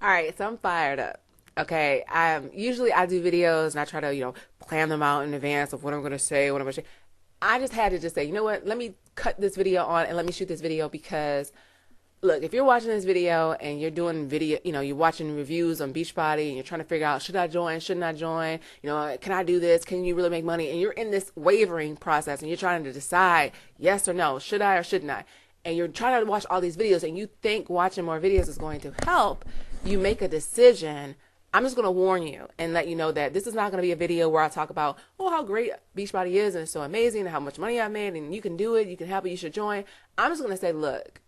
All right, so I'm fired up. Okay, usually I do videos and I try to, plan them out in advance of what I'm going to say, what I'm going to say. I just had to just say, you know what? Let me cut this video on and let me shoot this video because look, if you're watching this video and you're doing video, you're watching reviews on Beachbody and you're trying to figure out, should I join, shouldn't I join? Can I do this? Can you really make money? And you're in this wavering process and you're trying to decide yes or no, should I or shouldn't I? And you're trying to watch all these videos and you think watching more videos is going to help you make a decision. I'm just going to warn you and let you know that this is not going to be a video where I talk about, oh, how great Beachbody is and it's so amazing and how much money I made and you can do it, you can help it, you should join. I'm just going to say, look,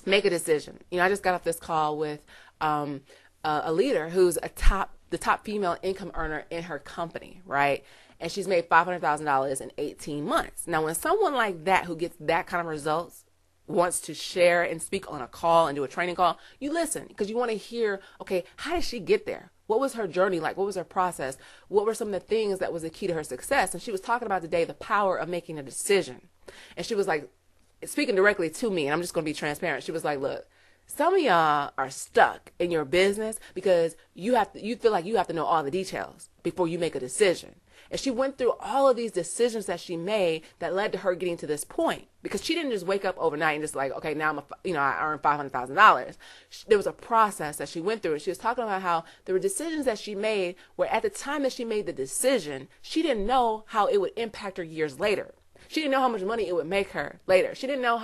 make a decision. I just got off this call with a leader who's the top female income earner in her company, right? And she's made $500,000 in 18 months. Now, when someone like that who gets that kind of results wants to share and speak on a call and do a training call, you listen because you want to hear, okay, how did she get there? What was her journey like? What was her process? What were some of the things that was the key to her success? And she was talking about today the power of making a decision. And she was like, speaking directly to me, and I'm just going to be transparent. She was like, look, some of y'all are stuck in your business because you feel like you have to know all the details before you make a decision. And she went through all of these decisions that she made that led to her getting to this point because she didn't just wake up overnight and just like, okay, now I earn $500,000. There was a process that she went through, and she was talking about how there were decisions that she made where at the time that she made the decision, she didn't know how it would impact her years later. She didn't know how much money it would make her later. She didn't know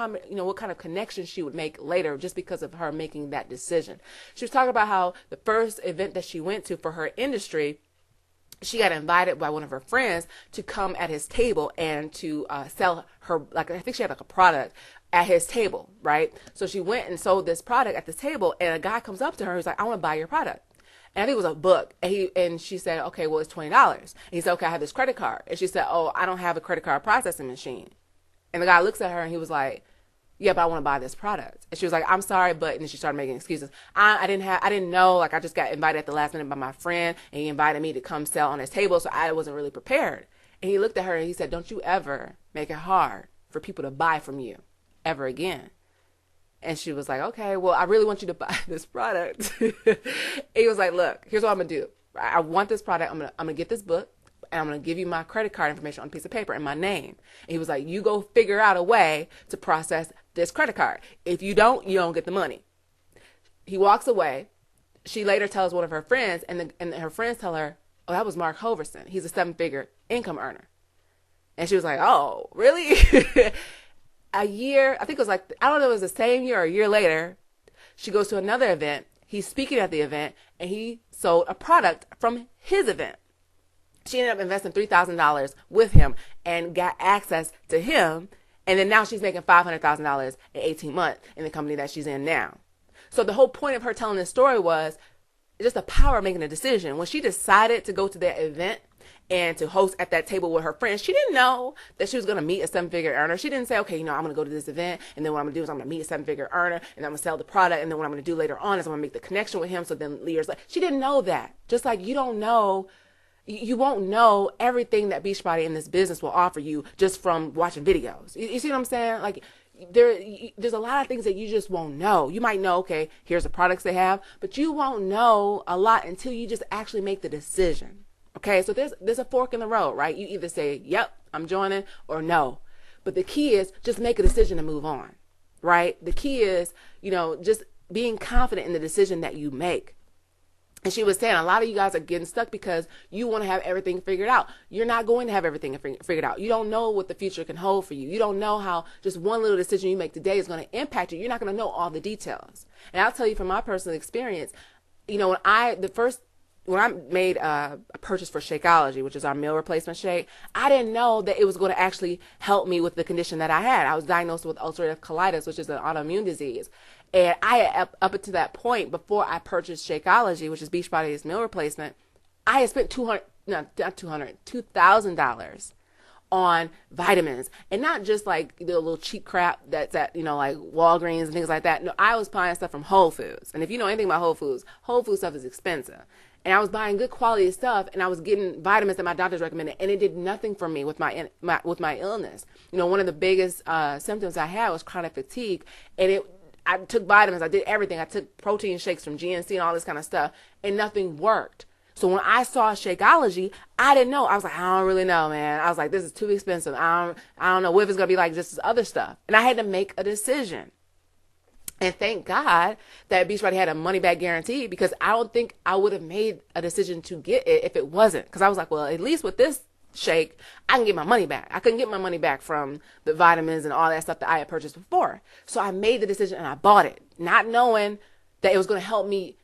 what kind of connections she would make later just because of her making that decision. She was talking about how the first event that she went to for her industry, she got invited by one of her friends to come at his table and to sell her, like, I think she had like a product at his table, right? So she went and sold this product at this table, and a guy comes up to her who's like, I want to buy your product. And I think it was a book. And she said, okay, well, it's $20. And he said, okay, I have this credit card. And she said, oh, I don't have a credit card processing machine. And the guy looks at her and he was like, yeah, but I want to buy this product. And she was like, I'm sorry, but, and then she started making excuses. I didn't know, like, I just got invited at the last minute by my friend and he invited me to come sell on his table. So I wasn't really prepared. And he looked at her and he said, don't you ever make it hard for people to buy from you ever again. And she was like, okay, well, I really want you to buy this product. He was like, look, here's what I'm going to do. I want this product. I'm going to get this book and I'm going to give you my credit card information on a piece of paper and my name. And he was like, you go figure out a way to process this credit card. If you don't get the money. He walks away. She later tells one of her friends and her friends tell her, oh, that was Mark Hoverson. He's a 7-figure income earner. And she was like, oh, really? A year, I think it was like, I don't know, it was the same year or a year later, she goes to another event. He's speaking at the event and he sold a product from his event. She ended up investing $3,000 with him and got access to him. And then now she's making $500,000 in 18 months in the company that she's in now. So the whole point of her telling this story was just the power of making a decision. When she decided to go to that event and to host at that table with her friends, she didn't know that she was going to meet a 7-figure earner. She didn't say, okay, I'm going to go to this event, and then what I'm going to do is I'm going to meet a 7-figure earner, and I'm going to sell the product, and then what I'm going to do later on is I'm going to make the connection with him, so then years later. She didn't know that. Just like you won't know everything that Beachbody in this business will offer you just from watching videos. You see what I'm saying? Like, there's a lot of things that you just won't know. You might know, okay, here's the products they have, but you won't know a lot until you just actually make the decision. Okay, so there's a fork in the road, right? You either say, yep, I'm joining, or no. But the key is just make a decision and move on, right? The key is, just being confident in the decision that you make. And she was saying a lot of you guys are getting stuck because you want to have everything figured out. You're not going to have everything figured out. You don't know what the future can hold for you. You don't know how just one little decision you make today is going to impact you. You're not going to know all the details. And I'll tell you from my personal experience, when I made a purchase for Shakeology, which is our meal replacement shake, I didn't know that it was going to actually help me with the condition that I had. I was diagnosed with ulcerative colitis, which is an autoimmune disease. And up until that point, before I purchased Shakeology, which is Beachbody's meal replacement, I had spent $2,000 on vitamins, and not just like the little cheap crap that's at, like Walgreens and things like that. No, I was buying stuff from Whole Foods. And if you know anything about Whole Food stuff is expensive. And I was buying good quality stuff, and I was getting vitamins that my doctors recommended, and it did nothing for me with my illness. One of the biggest symptoms I had was chronic fatigue, and I took vitamins, I did everything. I took protein shakes from GNC and all this kind of stuff, and nothing worked. So when I saw Shakeology, I didn't know. I was like, I don't really know, man. I was like, this is too expensive. I don't know what if it's gonna be like just this other stuff. And I had to make a decision. And thank God that Beachbody had a money back guarantee, because I don't think I would have made a decision to get it if it wasn't. Because I was like, well, at least with this shake, I can get my money back. I couldn't get my money back from the vitamins and all that stuff that I had purchased before. So I made the decision and I bought it, not knowing that it was going to help me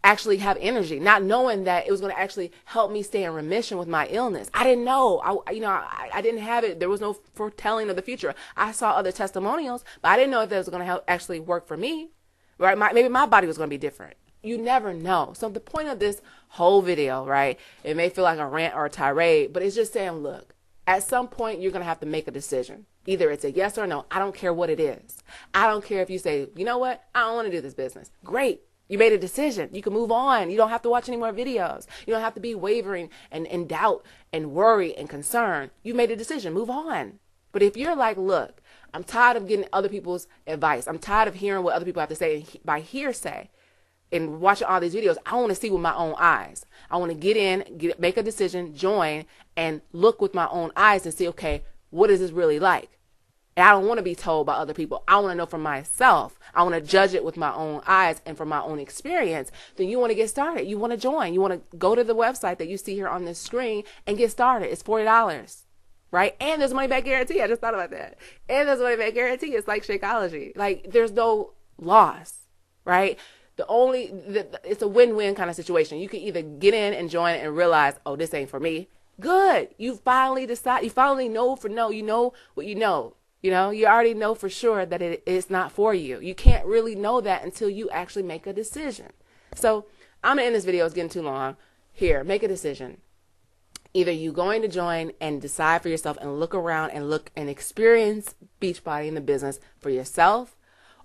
actually have energy, not knowing that it was going to actually help me stay in remission with my illness. I didn't know. I didn't have it. There was no foretelling of the future. I saw other testimonials, but I didn't know if that was going to help actually work for me. Right? Maybe my body was going to be different. You never know. So the point of this whole video, right, it may feel like a rant or a tirade, but it's just saying, look, at some point you're going to have to make a decision. Either it's a yes or no. I don't care what it is. I don't care if you say, you know what, I don't want to do this business. Great. You made a decision. You can move on. You don't have to watch any more videos. You don't have to be wavering and in doubt and worry and concern. You made a decision. Move on. But if you're like, look, I'm tired of getting other people's advice. I'm tired of hearing what other people have to say by hearsay and watching all these videos. I want to see with my own eyes. I want to get in, make a decision, join, and look with my own eyes and see, okay, what is this really like? And I don't want to be told by other people. I want to know for myself. I want to judge it with my own eyes and from my own experience. Then you want to get started. You want to join. You want to go to the website that you see here on this screen and get started. It's $40, right? And there's a money back guarantee. I just thought about that. And there's a money back guarantee. It's like Shakeology. Like, there's no loss, right? It's a win-win kind of situation. You can either get in and join and realize, oh, this ain't for me. Good. You finally decide. You finally know for no. You know what you know. You know, you already know for sure that it's not for you. You can't really know that until you actually make a decision. So I'm going to end this video. It's getting too long. Here, make a decision. Either you going to join and decide for yourself and look around and look and experience Beachbody in the business for yourself,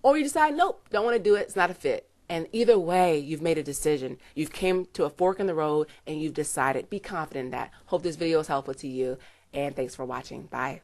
or you decide, nope, don't want to do it. It's not a fit. And either way, you've made a decision. You've came to a fork in the road and you've decided. Be confident in that. Hope this video is helpful to you. And thanks for watching. Bye.